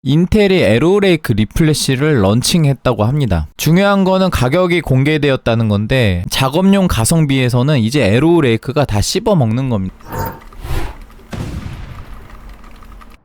인텔이 에로레이크 리플래시를 런칭했다고 합니다. 중요한 거는 가격이 공개되었다는 건데 작업용 가성비에서는 이제 에로레이크가 다 씹어먹는 겁니다.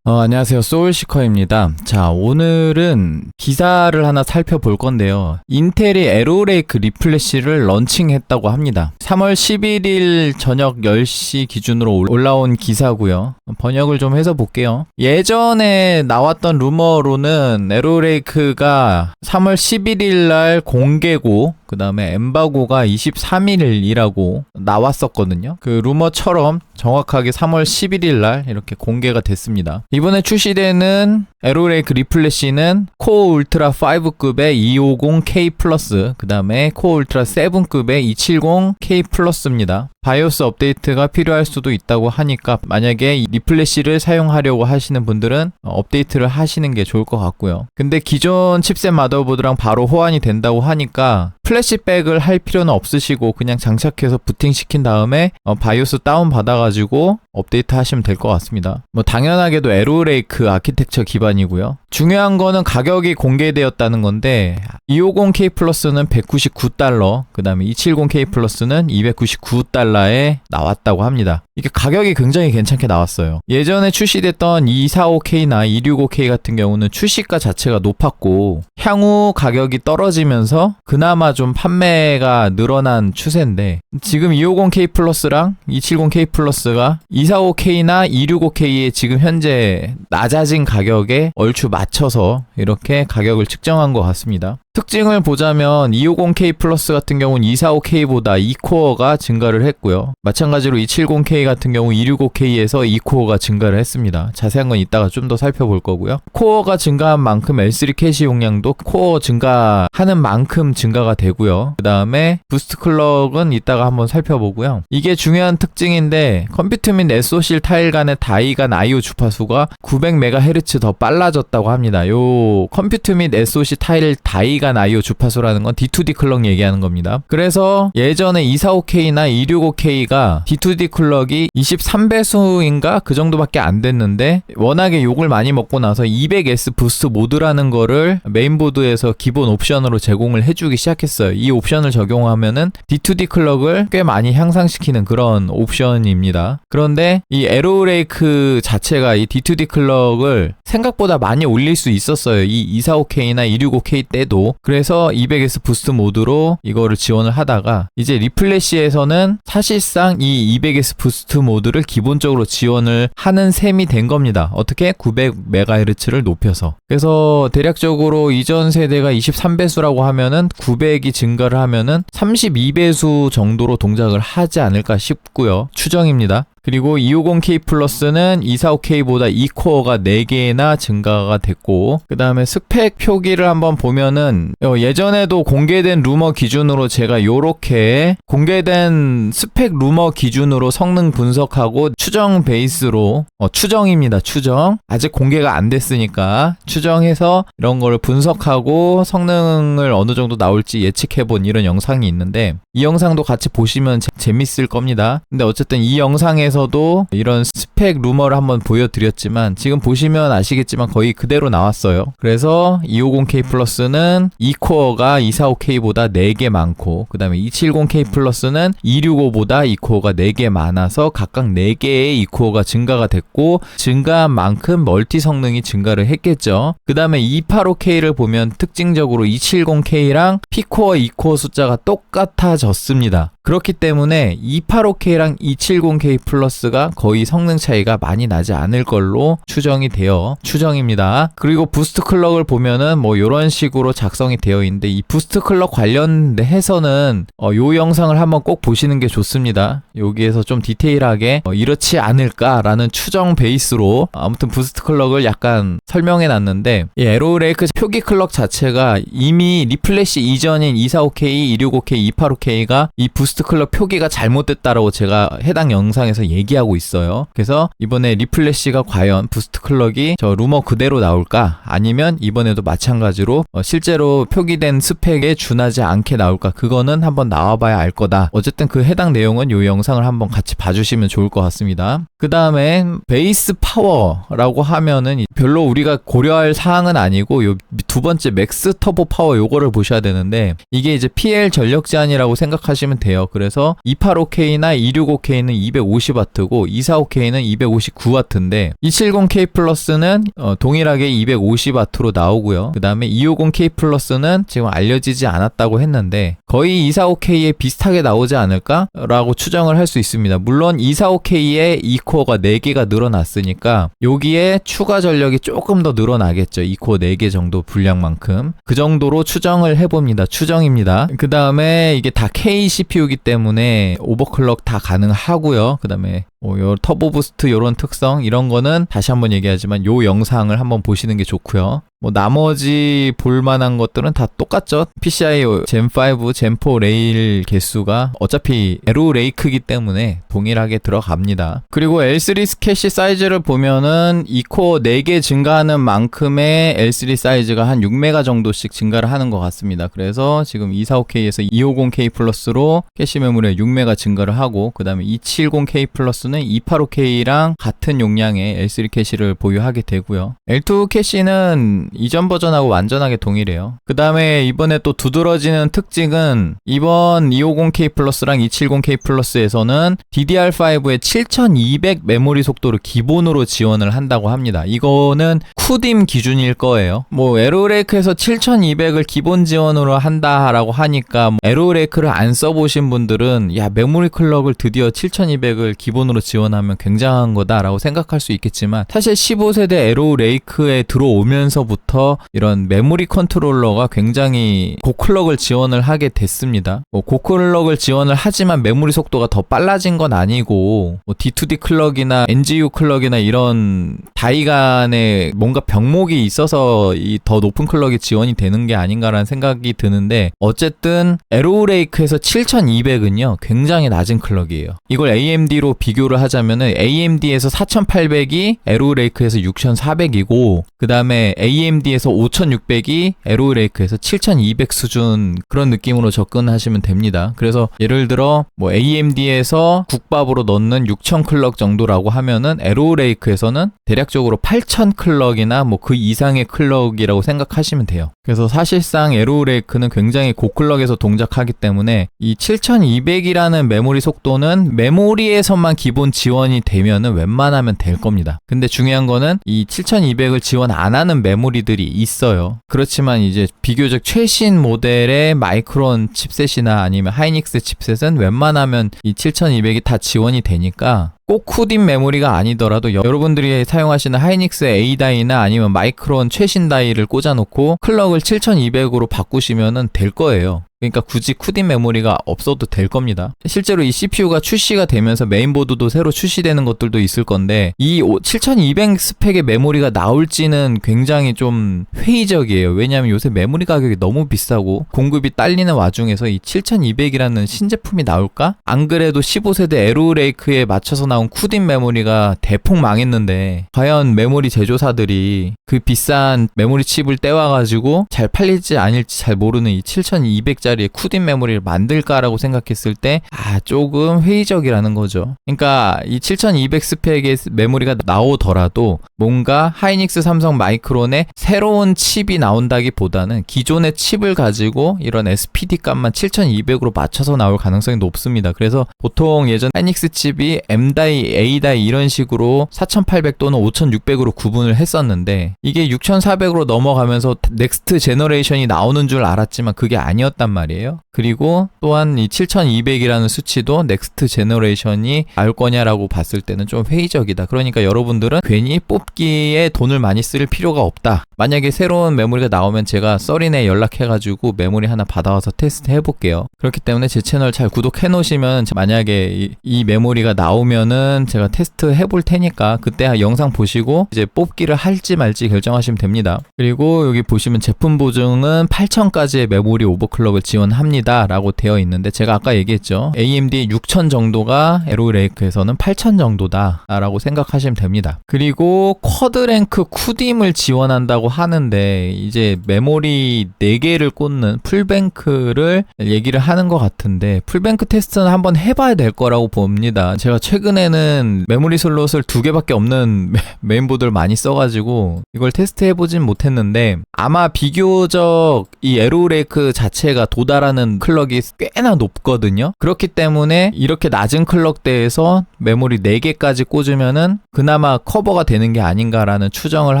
안녕하세요, 소울시커입니다. 자, 오늘은 기사를 하나 살펴볼 건데요. 인텔이 에로레이크 리플래시를 런칭했다고 합니다. 3월 11일 저녁 10시 기준으로 올라온 기사고요. 번역을 좀 해서 볼게요. 예전에 나왔던 루머로는 에로레이크가 3월 11일 날 공개고 그 다음에 엠바고가 23일이라고 나왔었거든요. 그 루머처럼 정확하게 3월 11일 날 이렇게 공개가 됐습니다. 이번에 출시되는 에로레이크 리플래시는 코어 울트라 5급의 250K 플러스, 그 다음에 코어 울트라 7급의 270K 플러스입니다. 바이오스 업데이트가 필요할 수도 있다고 하니까 만약에 이 리플래시를 사용하려고 하시는 분들은 업데이트를 하시는 게 좋을 것 같고요. 근데 기존 칩셋 마더보드랑 바로 호환이 된다고 하니까 플래시백을 할 필요는 없으시고 그냥 장착해서 부팅시킨 다음에 바이오스 다운 받아가지고 업데이트 하시면 될 것 같습니다. 뭐 당연하게도 에로레이크 아키텍처 기반이고요. 중요한 거는 가격이 공개되었다는 건데 250K 플러스는 $199, 그 다음에 270K 플러스는 $299에 나왔다고 합니다. 이게 가격이 굉장히 괜찮게 나왔어요. 예전에 출시됐던 245K나 265K 같은 경우는 출시가 자체가 높았고 향후 가격이 떨어지면서 그나마 좀 판매가 늘어난 추세인데 지금 250K 플러스랑 270K 플러스가 245K나 265K의 지금 현재 낮아진 가격에 얼추 맞춰서 이렇게 가격을 측정한 것 같습니다. 특징을 보자면 250K 플러스 같은 경우는 245K보다 2코어가 증가를 했고요. 마찬가지로 270K 같은 경우 265K에서 2코어가 증가를 했습니다. 자세한 건 이따가 좀 더 살펴볼 거고요. 코어가 증가한 만큼 L3 캐시 용량도 코어 증가하는 만큼 증가가 되고요. 그 다음에 부스트 클럭은 이따가 한번 살펴보고요. 이게 중요한 특징인데 컴퓨터 및 SoC 타일 간의 다이 간 I/O 주파수가 900MHz 더 빨라졌다고 합니다. 요 컴퓨터 및 SoC 타일 다이 간 I/O 주파수라는 건 D2D 클럭 얘기하는 겁니다. 그래서 예전에 245K나 265K가 D2D 클럭이 23배수인가 그 정도밖에 안 됐는데 워낙에 욕을 많이 먹고 나서 200S 부스트 모드라는 거를 메인보드에서 기본 옵션으로 제공을 해주기 시작했어요. 이 옵션을 적용하면은 D2D 클럭을 꽤 많이 향상시키는 그런 옵션입니다. 그런데 이 에로레이크 자체가 이 D2D 클럭을 생각보다 많이 올릴 수 있었어요. 이 245K나 265K 때도. 그래서 200S 부스트 모드로 이거를 지원을 하다가 이제 리플래시에서는 사실상 이 200S 부스트 모드를 기본적으로 지원을 하는 셈이 된 겁니다. 어떻게? 900MHz를 높여서. 그래서 대략적으로 이전 세대가 23배수라고 하면은 900이 증가를 하면은 32배수 정도로 동작을 하지 않을까 싶고요. 추정입니다. 그리고 250K 플러스는 245K보다 2코어가 4개나 증가가 됐고 그 다음에 스펙 표기를 한번 보면은 예전에도 공개된 루머 기준으로 제가 요렇게 공개된 스펙 루머 기준으로 성능 분석하고 추정 베이스로 추정입니다. 추정. 아직 공개가 안 됐으니까 추정해서 이런 거를 분석하고 성능을 어느 정도 나올지 예측해본 이런 영상이 있는데 이 영상도 같이 보시면 재밌을 겁니다. 근데 어쨌든 이 영상에서도 이런 스펙 루머를 한번 보여드렸지만 지금 보시면 아시겠지만 거의 그대로 나왔어요. 그래서 250K 플러스는 2코어가 245K보다 4개 많고 그 다음에 270K 플러스는 265보다 2코어가 4개 많아서 각각 4개의 2코어가 증가가 됐고 증가한 만큼 멀티 성능이 증가를 했겠죠. 그 다음에 285K를 보면 특징적으로 270K랑 P코어 2코어 숫자가 똑같아졌습니다. 그렇기 때문에 285K랑 270K 플러스가 거의 성능 차이가 많이 나지 않을 걸로 추정입니다. 그리고 부스트 클럭을 보면은 뭐 이런 식으로 작성이 되어 있는데 이 부스트 클럭 관련해서는 요 영상을 한번 꼭 보시는 게 좋습니다. 여기에서 좀 디테일하게 이렇지 않을까라는 추정 베이스로 아무튼 부스트 클럭을 약간 설명해 놨는데 이 에로레이크 표기 클럭 자체가 이미 리플래시 이전인 245K, 265K, 285K가 이 부스트 클럭 표기가 잘못됐다라고 제가 해당 영상에서 얘기하고 있어요. 그래서 이번에 리플래시가 과연 부스트 클럭이 저 루머 그대로 나올까, 아니면 이번에도 마찬가지로 실제로 표기된 스펙에 준하지 않게 나올까, 그거는 한번 나와봐야 알 거다. 어쨌든 그 해당 내용은 이 영상을 한번 같이 봐주시면 좋을 것 같습니다. 그 다음에 베이스 파워라고 하면은 별로 우리가 고려할 사항은 아니고 요 두 번째 맥스 터보 파워 요거를 보셔야 되는데, 이게 이제 PL 전력 제한이라고 생각하시면 돼요. 그래서 285K나 265K는 250W고 245K는 259W인데 270K 플러스는 동일하게 250W로 나오고요. 그 다음에 250K 플러스는 지금 알려지지 않았다고 했는데 거의 245K에 비슷하게 나오지 않을까라고 추정을 할 수 있습니다. 물론 245K에 2코어가 4개가 늘어났으니까 여기에 추가 전력이 조금 더 늘어나겠죠. 2코어 4개 정도 분량만큼. 그 정도로 추정을 해봅니다. 추정입니다. 그 다음에 이게 다 K CPU이기 때문에 오버클럭 다 가능하고요. 그 다음에 요 터보 부스트 요런 특성 이런 거는 다시 한번 얘기하지만 요 영상을 한번 보시는 게 좋고요. 나머지 볼만한 것들은 다 똑같죠. PCI 젠5, 젠4 레일 개수가 어차피 에로 레이크이기 때문에 동일하게 들어갑니다. 그리고 L3 캐시 사이즈를 보면은 2코어 4개 증가하는 만큼의 L3 사이즈가 한 6메가 정도씩 증가를 하는 것 같습니다. 그래서 지금 245K에서 250K 플러스로 캐시 메모리에 6메가 증가를 하고, 그 다음에 270K 플러스는 285K랑 같은 용량의 L3 캐시를 보유하게 되고요. L2 캐시는 이전 버전하고 완전하게 동일해요. 그 다음에 이번에 또 두드러지는 특징은 이번 250K 플러스랑 270K 플러스에서는 DDR5의 7200 메모리 속도를 기본으로 지원을 한다고 합니다. 이거는 쿠딤 기준일 거예요. 에로레이크에서 7200을 기본 지원으로 한다라고 하니까 에로레이크를 안 써보신 분들은 야, 메모리 클럭을 드디어 7200을 기본으로 지원하면 굉장한 거다라고 생각할 수 있겠지만, 사실 15세대 에로레이크에 들어오면서부터 이런 메모리 컨트롤러가 굉장히 고클럭을 지원을 하게 됐습니다. 고클럭을 지원을 하지만 메모리 속도가 더 빨라진 건 아니고 D2D 클럭이나 NGU 클럭이나 이런 다이 간에 뭔가 병목이 있어서 이 더 높은 클럭이 지원이 되는 게 아닌가라는 생각이 드는데, 어쨌든 에로레이크에서 7200은요 굉장히 낮은 클럭이에요. 이걸 AMD로 비교를 하자면은 AMD에서 4800이 에로레이크에서 6400이고, 그 다음에 AMD에서 5600이 에로레이크에서 7200 수준, 그런 느낌으로 접근하시면 됩니다. 그래서 예를 들어 AMD에서 국밥으로 넣는 6000 클럭 정도라고 하면은 에로레이크에서는 대략적으로 8000 클럭이나 그 이상의 클럭이라고 생각하시면 돼요. 그래서 사실상 에로레이크는 굉장히 고클럭에서 동작하기 때문에 이 7200이라는 메모리 속도는 메모리에서만 기본 지원이 되면은 웬만하면 될 겁니다. 근데 중요한 거는 이 7200을 지원 안 하는 메모리들이 있어요. 그렇지만 이제 비교적 최신 모델의 마이크론 칩셋이나 아니면 하이닉스 칩셋은 웬만하면 이 7200이 다 지원이 되니까 꼭 쿠딤 메모리가 아니더라도 여러분들이 사용하시는 하이닉스 A다이나 아니면 마이크론 최신 다이를 꽂아놓고 클럭을 7200으로 바꾸시면 될 거예요. 그러니까 굳이 쿠딤 메모리가 없어도 될 겁니다. 실제로 이 CPU가 출시가 되면서 메인보드도 새로 출시되는 것들도 있을 건데, 이 7200 스펙의 메모리가 나올지는 굉장히 좀 회의적이에요. 왜냐하면 요새 메모리 가격이 너무 비싸고 공급이 딸리는 와중에서 이 7200이라는 신제품이 나올까? 안 그래도 15세대 에로레이크에 맞춰서 나온 쿠딤 메모리가 대폭 망했는데, 과연 메모리 제조사들이 그 비싼 메모리 칩을 떼와가지고 잘 팔릴지 아닐지 잘 모르는 이 7200짜리 쿠딤 메모리를 만들까라고 생각했을 때 조금 회의적이라는 거죠. 그러니까 이 7200 스펙의 메모리가 나오더라도 뭔가 하이닉스, 삼성, 마이크론의 새로운 칩이 나온다기보다는 기존의 칩을 가지고 이런 SPD 값만 7200으로 맞춰서 나올 가능성이 높습니다. 그래서 보통 예전 하이닉스 칩이 M다이, A다이 이런 식으로 4800 또는 5600으로 구분을 했었는데, 이게 6400으로 넘어가면서 넥스트 제너레이션이 나오는 줄 알았지만 그게 아니었단 말이에요. 그리고 또한 이 7200이라는 수치도 넥스트 제너레이션이 나올 거냐라고 봤을 때는 좀 회의적이다. 그러니까 여러분들은 괜히 뽑기에 돈을 많이 쓸 필요가 없다. 만약에 새로운 메모리가 나오면 제가 썰인에 연락해가지고 메모리 하나 받아와서 테스트 해볼게요. 그렇기 때문에 제 채널 잘 구독해 놓으시면 만약에 이 메모리가 나오면 그거는 제가 테스트 해볼 테니까 그때 영상 보시고 이제 뽑기를 할지 말지 결정하시면 됩니다. 그리고 여기 보시면 제품 보증은 8000까지의 메모리 오버클럭을 지원합니다 라고 되어 있는데, 제가 아까 얘기했죠. AMD 6000 정도가 에로레이크에서는 8000 정도다 라고 생각하시면 됩니다. 그리고 쿼드랭크 쿠딤을 지원한다고 하는데, 이제 메모리 4개를 꽂는 풀뱅크를 얘기를 하는 것 같은데, 풀뱅크 테스트는 한번 해봐야 될 거라고 봅니다. 제가 최근에는 메모리 슬롯을 2개밖에 없는 메인보드를 많이 써가지고 이걸 테스트해보진 못했는데, 아마 비교적 이 에로레이크 자체가 도달하는 클럭이 꽤나 높거든요. 그렇기 때문에 이렇게 낮은 클럭대에서 메모리 4개까지 꽂으면은 그나마 커버가 되는 게 아닌가라는 추정을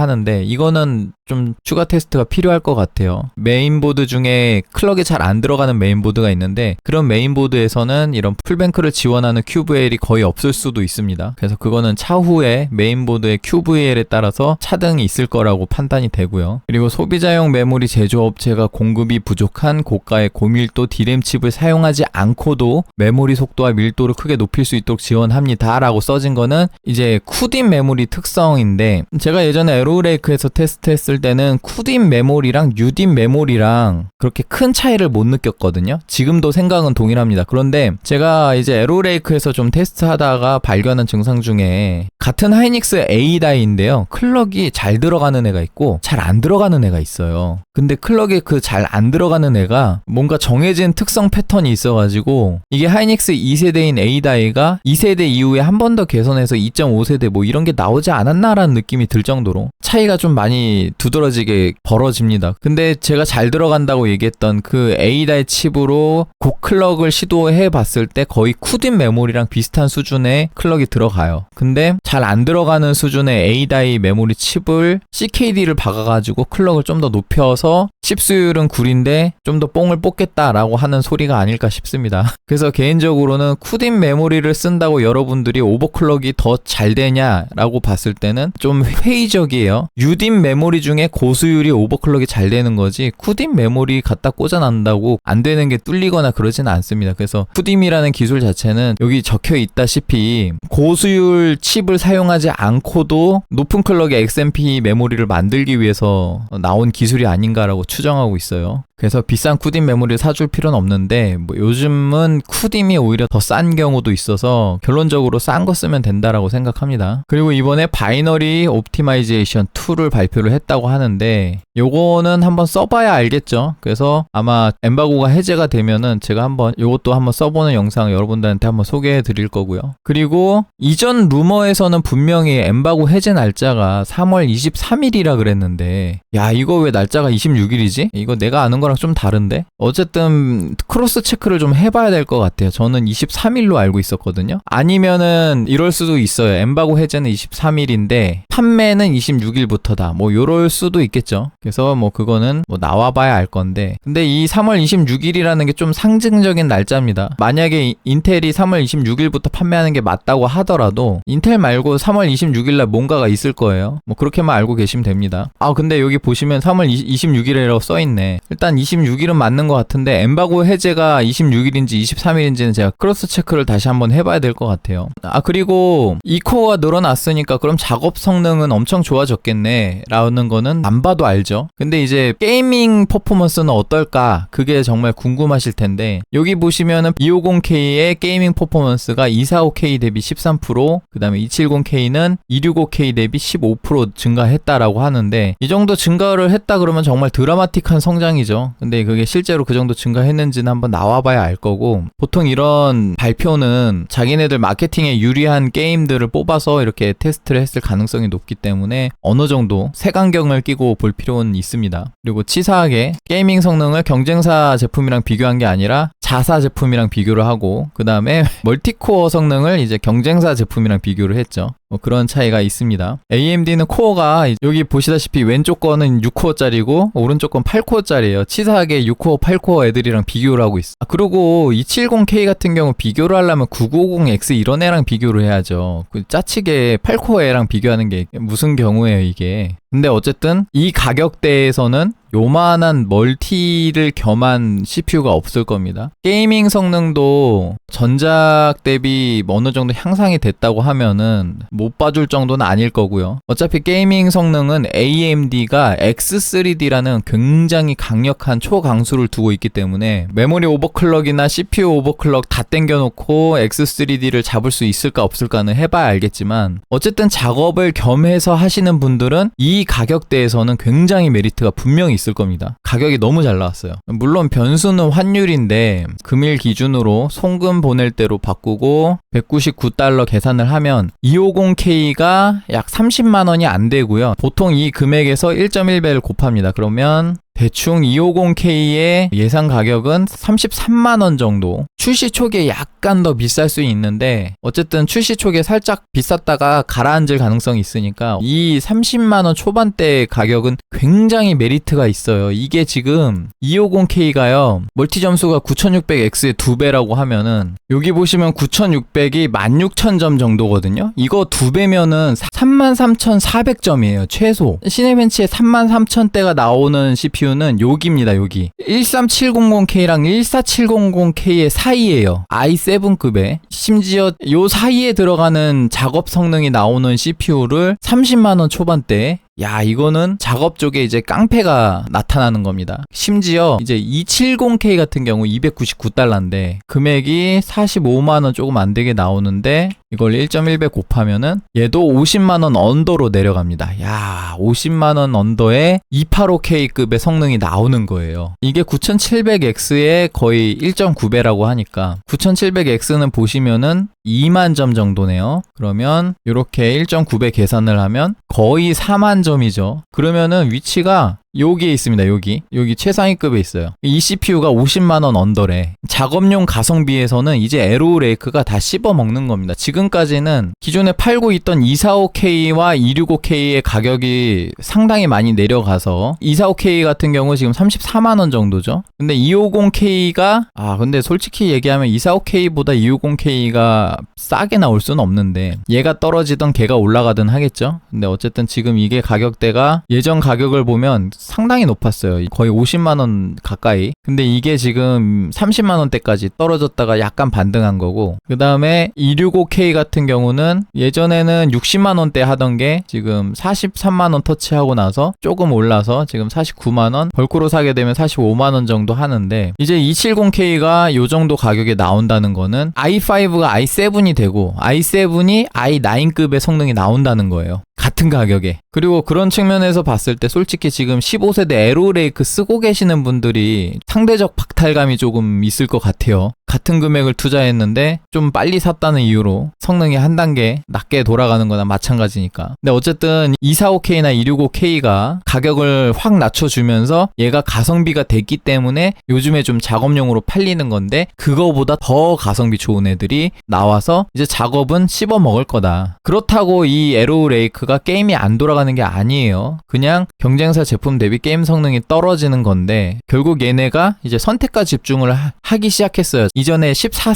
하는데, 이거는 좀 추가 테스트가 필요할 것 같아요. 메인보드 중에 클럭이 잘 안 들어가는 메인보드가 있는데, 그런 메인보드에서는 이런 풀뱅크를 지원하는 QVL이 거의 없을 수도 있습니다. 그래서 그거는 차후에 메인보드의 QVL에 따라서 차등이 있을 거라고 판단이 되고요. 그리고 소비자용 메모리 제조업체가 공급이 부족한 고가의 고밀도 D램 칩을 사용하지 않고도 메모리 속도와 밀도를 크게 높일 수 있도록 지원합니다 라고 써진 거는 이제 쿠딤 메모리 특성인데, 제가 예전에 에로레이크에서 테스트했을 때는 쿠딤 메모리랑 유딤 메모리랑 그렇게 큰 차이를 못 느꼈거든요. 지금도 생각은 동일합니다. 그런데 제가 이제 에로레이크에서 좀 테스트하다가 발견한 증상 중에, 같은 하이닉스 A다이인데요, 클럭이 잘 들어가는 애가 있고 잘 안 들어가는 애가 있어요. 근데 클럭이 그 잘 안 들어가는 애가 뭔가 정해진 특성 패턴이 있어가지고, 이게 하이닉스 2세대인 A다이가 2세대 이후에 한 번 더 개선해서 2.5세대 뭐 이런 게 나오지 않았나라는 느낌이 들 정도로 차이가 좀 많이 두드러지게 벌어집니다. 근데 제가 잘 들어간다고 얘기했던 그 A다이 칩으로 고클럭을 시도해 봤을 때 거의 쿠딤 메모리랑 비슷한 수준의 클럭이 들어가요. 근데 잘 안 들어가는 수준의 A다이 메모리 칩을 CKD를 박아가지고 클럭을 좀 더 높여서 칩 수율은 구린데 좀 더 뽕을 뽑겠다라고 하는 소리가 아닐까 싶습니다. 그래서 개인적으로는 쿠딤 메모리를 쓴다고 여러분들이 오버클럭이 더 잘 되냐라고 봤을 때는 좀 회의적이에요. 유딤 메모리 중에 고수율이 오버클럭이 잘 되는 거지, 쿠딤 메모리 갖다 꽂아난다고 안 되는 게 뚫리거나 그러진 않습니다. 그래서 쿠딤이라는 기술 자체는 여기 적혀 있다시피 고수율 칩을 사용하지 않고도 높은 클럭의 XMP 메모리를 만들기 위해서 나온 기술이 아닌가라고 추정하고 있어요. 그래서 비싼 쿠딤 메모리를 사줄 필요는 없는데, 뭐 요즘은 쿠딤이 오히려 더 싼 경우도 있어서 결론적으로 싼 거 쓰면 된다라고 생각합니다. 그리고 이번에 바이너리 옵티마이제이션 툴을 발표를 했다고 하는데, 요거는 한번 써봐야 알겠죠. 그래서 아마 엠바고가 해제가 되면은 제가 한번 요것도 한번 써보는 영상 여러분들한테 한번 소개해 드릴 거고요. 그리고 이전 루머에서는 분명히 엠바고 해제 날짜가 3월 23일이라 그랬는데, 야 이거 왜 날짜가 26일이지? 이거 내가 아는 거랑 좀 다른데? 어쨌든 크로스 체크를 좀 해봐야 될 것 같아요. 저는 23일로 알고 있었거든요. 아니면은 이럴 수도 있어요. 엠바고 해제는 23일인데 판매는 26일부터다. 뭐 요럴 수도 있겠죠. 그래서 뭐 그거는 뭐 나와봐야 알 건데, 근데 이 3월 26일이라는 게 좀 상징적인 날짜입니다. 만약에 인텔이 3월 26일부터 판매하는 게 맞다고 하더라도 인텔 말고 3월 26일날 뭔가가 있을 거예요. 뭐 그렇게만 알고 계시면 됩니다. 아 근데 여기 보시면 3월 26일이라고 써있네. 일단 26일은 맞는 것 같은데 엠바고 해제가 26일인지 23일인지는 제가 크로스 체크를 다시 한번 해봐야 될 것 같아요. 아 그리고 이 코어가 늘어났으니까 그럼 작업 성능은 엄청 좋아졌겠네 라는 거는 안 봐도 알죠. 근데 이제 게이밍 퍼포먼스는 어떨까, 그게 정말 궁금하실 텐데, 여기 보시면은 250K의 게이밍 퍼포먼스가 245K 대비 13%, 그 다음에 270K는 265K 대비 15% 증가했다라고 하는데, 이 정도 증가를 했다 그러면 정말 드라마틱한 성장이죠. 근데 그게 실제로 그 정도 증가했는지는 한번 나와봐야 알 거고, 보통 이런 발표는 자기네들 마케팅에 유리한 게임들을 뽑아서 이렇게 테스트를 했을 가능성이 높기 때문에 어느 정도 색안경을 끼고 볼 필요는 있습니다. 그리고 치사하게 게이밍 성능을 경쟁사 제품이랑 비교한 게 아니라 자사 제품이랑 비교를 하고, 그 다음에 멀티코어 성능을 이제 경쟁사 제품이랑 비교를 했죠. 뭐 그런 차이가 있습니다. AMD는 코어가 여기 보시다시피 왼쪽 거는 6코어짜리고 오른쪽 건 8코어짜리예요. 치사하게 6코어, 8코어 애들이랑 비교를 하고 있어. 그리고 270K 같은 경우 비교를 하려면 9950X 이런 애랑 비교를 해야죠. 그 짜치게 8코어 애랑 비교하는 게 무슨 경우예요 이게. 근데 어쨌든 이 가격대에서는 요만한 멀티를 겸한 CPU가 없을 겁니다. 게이밍 성능도 전작 대비 어느 정도 향상이 됐다고 하면은 못 봐줄 정도는 아닐 거고요. 어차피 게이밍 성능은 AMD가 X3D라는 굉장히 강력한 초강수를 두고 있기 때문에 메모리 오버클럭이나 CPU 오버클럭 다 땡겨놓고 X3D를 잡을 수 있을까 없을까는 해봐야 알겠지만 어쨌든 작업을 겸해서 하시는 분들은 이 가격대에서는 굉장히 메리트가 분명히 있을 겁니다. 가격이 너무 잘 나왔어요. 물론 변수는 환율인데 금일 기준으로 송금 보낼 때로 바꾸고 $199 계산을 하면 250K가 약 30만원이 안 되고요. 보통 이 금액에서 1.1배를 곱합니다. 그러면 대충 250K의 예상 가격은 33만원 정도. 출시 초기에 약간 더 비쌀 수 있는데 어쨌든 출시 초기에 살짝 비쌌다가 가라앉을 가능성이 있으니까 이 30만원 초반대 가격은 굉장히 메리트가 있어요. 이게 지금 250K가요. 멀티 점수가 9600X의 2배라고 하면은 여기 보시면 9600이 16000점 정도거든요. 이거 2배면은 33400점이에요. 최소. 시네벤치에 33000대가 나오는 CPU는 여기입니다. 여기 13700K랑 14700K의 사이에요. i7급에. 심지어 요 사이에 들어가는 작업 성능이 나오는 CPU를 30만원 초반대에 야, 이거는 작업 쪽에 이제 깡패가 나타나는 겁니다. 심지어 이제 270K 같은 경우 $299인데 금액이 45만원 조금 안 되게 나오는데 이걸 1.1배 곱하면은 얘도 50만원 언더로 내려갑니다. 야, 50만원 언더에 285K급의 성능이 나오는 거예요. 이게 9700X의 거의 1.9배라고 하니까 9700X는 보시면은 2만 점 정도네요. 그러면 이렇게 1.9배 계산을 하면 거의 4만 점이죠. 그러면은 위치가 여기에 있습니다. 여기 최상위급에 있어요. 이 CPU가 50만원 언더래. 작업용 가성비에서는 이제 에로레이크가 다 씹어먹는 겁니다. 지금까지는 기존에 팔고 있던 245K와 265K의 가격이 상당히 많이 내려가서 245K 같은 경우 지금 34만원 정도죠. 근데 250K가 근데 솔직히 얘기하면 245K보다 250K가 싸게 나올 수는 없는데 얘가 떨어지던 걔가 올라가든 하겠죠. 근데 어쨌든 지금 이게 가격대가 예전 가격을 보면 상당히 높았어요. 거의 50만원 가까이. 근데 이게 지금 30만원대까지 떨어졌다가 약간 반등한 거고 그 다음에 265K 같은 경우는 예전에는 60만원대 하던 게 지금 43만원 터치하고 나서 조금 올라서 지금 49만원 벌크로 사게 되면 45만원 정도 하는데 이제 270K가 요 정도 가격에 나온다는 거는 i5가 i7이 되고 i7이 i9급의 성능이 나온다는 거예요. 같은 가격에. 그리고 그런 측면에서 봤을 때 솔직히 지금 15세대 에로레이크 쓰고 계시는 분들이 상대적 박탈감이 조금 있을 것 같아요. 같은 금액을 투자했는데 좀 빨리 샀다는 이유로 성능이 한 단계 낮게 돌아가는 거나 마찬가지니까. 근데 어쨌든 245K나 265K가 가격을 확 낮춰주면서 얘가 가성비가 됐기 때문에 요즘에 좀 작업용으로 팔리는 건데 그거보다 더 가성비 좋은 애들이 나와서 이제 작업은 씹어 먹을 거다. 그렇다고 이 에로레이크가 게임이 안 돌아가는 게 아니에요. 그냥 경쟁사 제품 대비 게임 성능이 떨어지는 건데 결국 얘네가 이제 선택과 집중을 하기 시작했어요. 이전에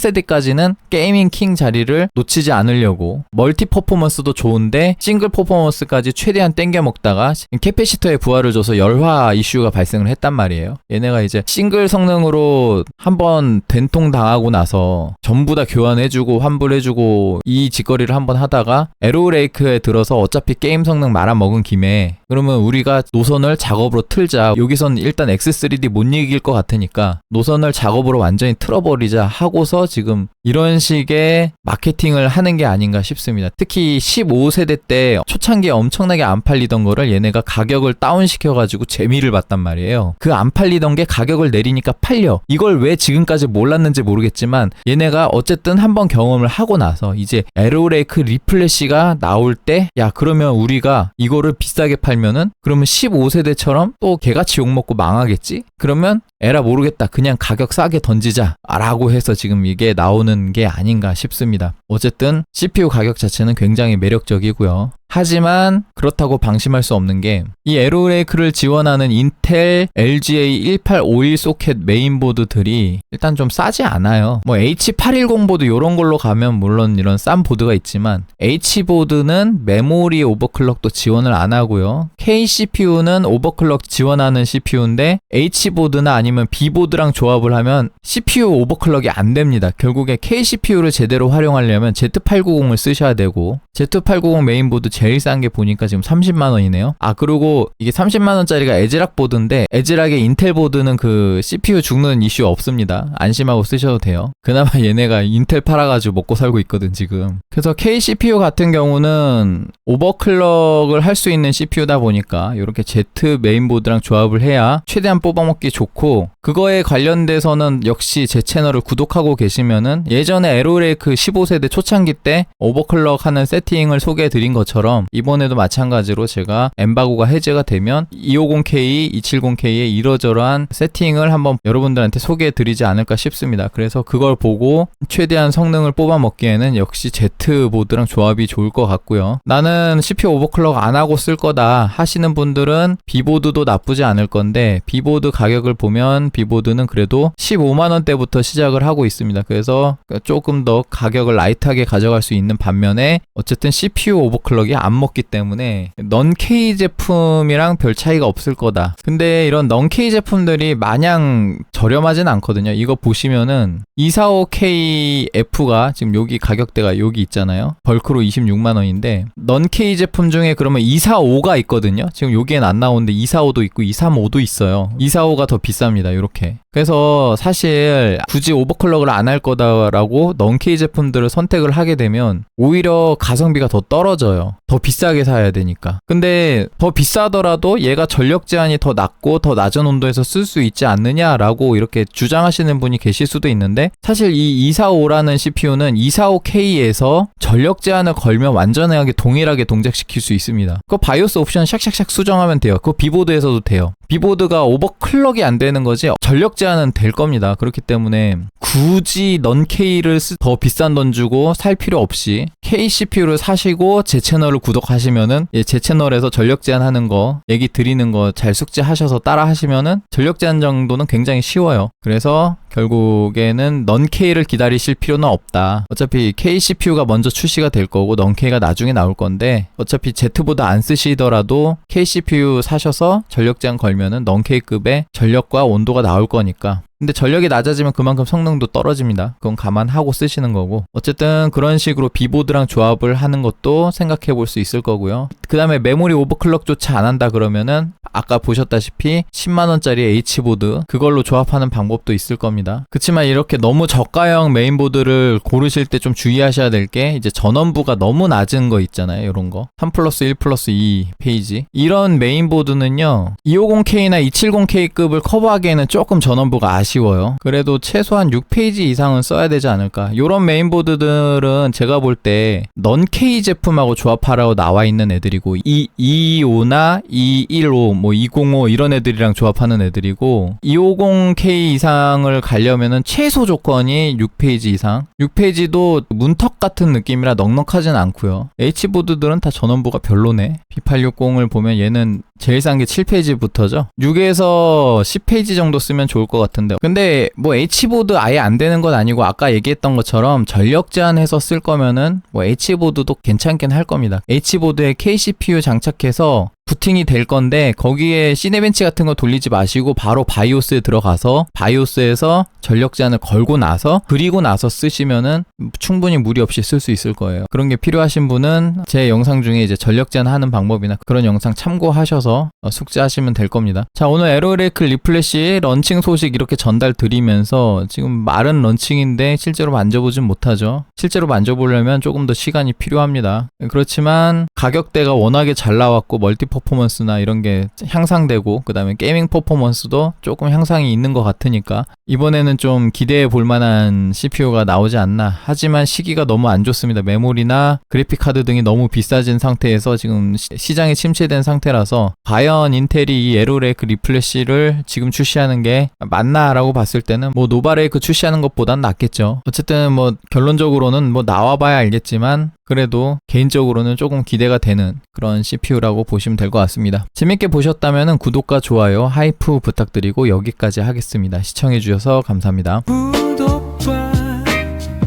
14세대까지는 게이밍 킹 자리를 놓치지 않으려고 멀티 퍼포먼스도 좋은데 싱글 퍼포먼스까지 최대한 땡겨 먹다가 캐패시터에 부하를 줘서 열화 이슈가 발생을 했단 말이에요. 얘네가 이제 싱글 성능으로 한번 된통 당하고 나서 전부 다 교환해주고 환불해주고 이 짓거리를 한번 하다가 에로레이크에 들어서 어차피 게임 성능 말아먹은 김에 그러면 우리가 노선을 작업으로 틀자. 여기선 일단 X3D 못 이길 것 같으니까 노선을 작업으로 완전히 틀어버리자 하고서 지금 이런 식의 마케팅을 하는 게 아닌가 싶습니다. 특히 15세대 때 초창기에 엄청나게 안 팔리던 거를 얘네가 가격을 다운시켜가지고 재미를 봤단 말이에요. 그 안 팔리던 게 가격을 내리니까 팔려. 이걸 왜 지금까지 몰랐는지 모르겠지만 얘네가 어쨌든 한번 경험을 하고 나서 이제 에로레이크 리플래시가 나올 때 야 그러면 우리가 이거를 비싸게 팔면은 그러면 15세대처럼 또 개같이 욕먹고 망하겠지? 그러면 에라 모르겠다. 그냥 가격 싸게 던지자 라고 해서 지금 이게 나오는 게 아닌가 싶습니다. 어쨌든 CPU 가격 자체는 굉장히 매력적이고요. 하지만 그렇다고 방심할 수 없는 게 이 에로레이크를 지원하는 인텔 LGA1851 소켓 메인보드들이 일단 좀 싸지 않아요. 뭐 H810 보드 이런 걸로 가면 물론 이런 싼 보드가 있지만 H보드는 메모리 오버클럭도 지원을 안 하고요. KCPU는 오버클럭 지원하는 CPU인데 H보드나 아니면 B보드랑 조합을 하면 CPU 오버클럭이 안 됩니다. 결국에 KCPU를 제대로 활용하려면 Z890을 쓰셔야 되고 Z890 메인보드 제일 싼 게 보니까 지금 30만원이네요. 아 그리고 이게 30만원짜리가 에즈락 보드인데 에즈락의 인텔 보드는 그 CPU 죽는 이슈 없습니다. 안심하고 쓰셔도 돼요. 그나마 얘네가 인텔 팔아가지고 먹고 살고 있거든 지금. 그래서 KCPU 같은 경우는 오버클럭을 할 수 있는 CPU다 보니까 이렇게 Z 메인보드랑 조합을 해야 최대한 뽑아먹기 좋고 그거에 관련돼서는 역시 제 채널을 구독하고 계시면은 예전에 에로레이크 15세대 초창기 때 오버클럭 하는 세팅을 소개해드린 것처럼 이번에도 마찬가지로 제가 엠바고가 해제가 되면 250K, 270K의 이러저러한 세팅을 한번 여러분들한테 소개해드리지 않을까 싶습니다. 그래서 그걸 보고 최대한 성능을 뽑아먹기에는 역시 Z보드랑 조합이 좋을 것 같고요. 나는 CPU 오버클럭 안 하고 쓸 거다 하시는 분들은 B보드도 나쁘지 않을 건데 B보드 가격을 보면 B보드는 그래도 15만원대부터 시작을 하고 있습니다. 그래서 조금 더 가격을 라이트하게 가져갈 수 있는 반면에 어쨌든 CPU 오버클럭이 안 먹기 때문에 넌-K 제품이랑 별 차이가 없을 거다. 근데 이런 넌-K 제품들이 마냥 저렴하진 않거든요. 이거 보시면은 245KF가 지금 여기 가격대가 여기 있잖아요. 벌크로 26만원인데 넌-K 제품 중에 그러면 245가 있거든요. 지금 여기엔 안 나오는데 245도 있고 235도 있어요. 245가 더 비쌉니다. 이렇게. 그래서 사실 굳이 오버클럭을 안 할 거다라고 넌-K 제품들을 선택을 하게 되면 오히려 가성비가 더 떨어져요. 더 비싸게 사야 되니까. 근데 더 비싸더라도 얘가 전력 제한이 더 낮고 더 낮은 온도에서 쓸 수 있지 않느냐라고 이렇게 주장하시는 분이 계실 수도 있는데 사실 이 245라는 CPU는 245K에서 전력 제한을 걸면 완전하게 동일하게 동작시킬 수 있습니다. 그거 바이오스 옵션 샥샥샥 수정하면 돼요. 그거 B보드에서도 돼요. B보드가 오버클럭이 안 되는 거지 전력 제한은 될 겁니다. 그렇기 때문에 굳이 넌-K를 더 비싼 돈 주고 살 필요 없이 K CPU를 사시고 제 채널을 구독하시면은 제 채널에서 전력 제한하는 거 얘기 드리는 거 잘 숙지하셔서 따라 하시면은 전력 제한 정도는 굉장히 쉬워요. 그래서 결국에는 넌-K를 기다리실 필요는 없다. 어차피 K CPU가 먼저 출시가 될 거고 넌-K가 나중에 나올 건데 어차피 Z보드 안 쓰시더라도 K CPU 사셔서 전력 제한 걸면은 넌-K급의 전력과 온도가 나올 거니까. 근데 전력이 낮아지면 그만큼 성능도 떨어집니다. 그건 감안하고 쓰시는 거고 어쨌든 그런 식으로 B보드랑 조합을 하는 것도 생각해 볼 수 있을 거고요. 그 다음에 메모리 오버클럭조차 안 한다 그러면은 아까 보셨다시피 10만원짜리 H보드 그걸로 조합하는 방법도 있을 겁니다. 그치만 이렇게 너무 저가형 메인보드를 고르실 때 좀 주의하셔야 될 게 이제 전원부가 너무 낮은 거 있잖아요. 이런 거 3+1+2 페이지 이런 메인보드는요 250K나 270K급을 커버하기에는 조금 전원부가 아쉬워요. 그래도 최소한 6페이지 이상은 써야 되지 않을까. 이런 메인보드들은 제가 볼 때 넌-K 제품하고 조합하라고 나와 있는 애들이고 225나 215 뭐 205 이런 애들이랑 조합하는 애들이고 250K 이상을 가려면은 최소 조건이 6페이지 이상 6페이지도 문턱 같은 느낌이라 넉넉하진 않고요. H보드들은 다 전원부가 별로네. B860을 보면 얘는 제일 싼 게 7페이지부터죠. 6에서 10페이지 정도 쓰면 좋을 것 같은데 근데 뭐 H보드 아예 안 되는 건 아니고 아까 얘기했던 것처럼 전력 제한해서 쓸 거면은 뭐 H보드도 괜찮긴 할 겁니다. H보드에 KCPU 장착해서 부팅이 될 건데 거기에 시네벤치 같은 거 돌리지 마시고 바로 바이오스에 들어가서 바이오스에서 전력 제한을 걸고 나서 그리고 나서 쓰시면은 충분히 무리 없이 쓸 수 있을 거예요. 그런 게 필요하신 분은 제 영상 중에 이제 전력 제한하는 방법이나 그런 영상 참고하셔서 숙지하시면 될 겁니다. 자, 오늘 에로레이크 리플래시 런칭 소식 이렇게 전달 드리면서 지금 말은 런칭인데 실제로 만져보진 못하죠. 실제로 만져보려면 조금 더 시간이 필요합니다. 그렇지만 가격대가 워낙에 잘 나왔고 멀티 퍼포먼스나 이런 게 향상되고 그 다음에 게이밍 퍼포먼스도 조금 향상이 있는 것 같으니까 이번에는 좀 기대해 볼 만한 CPU가 나오지 않나. 하지만 시기가 너무 안 좋습니다. 메모리나 그래픽 카드 등이 너무 비싸진 상태에서 지금 시장이 침체된 상태라서 과연 인텔이 이 에로레이크 리플래시를 지금 출시하는 게 맞나라고 봤을 때는 뭐 노바레이크 출시하는 것보단 낫겠죠. 어쨌든 뭐 결론적으로는 뭐 나와봐야 알겠지만 그래도 개인적으로는 조금 기대가 되는 그런 CPU라고 보시면 될 것 같습니다. 재밌게 보셨다면 구독과 좋아요, 하이프 부탁드리고 여기까지 하겠습니다. 시청해주셔서 감사합니다. 구독과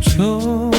좋아요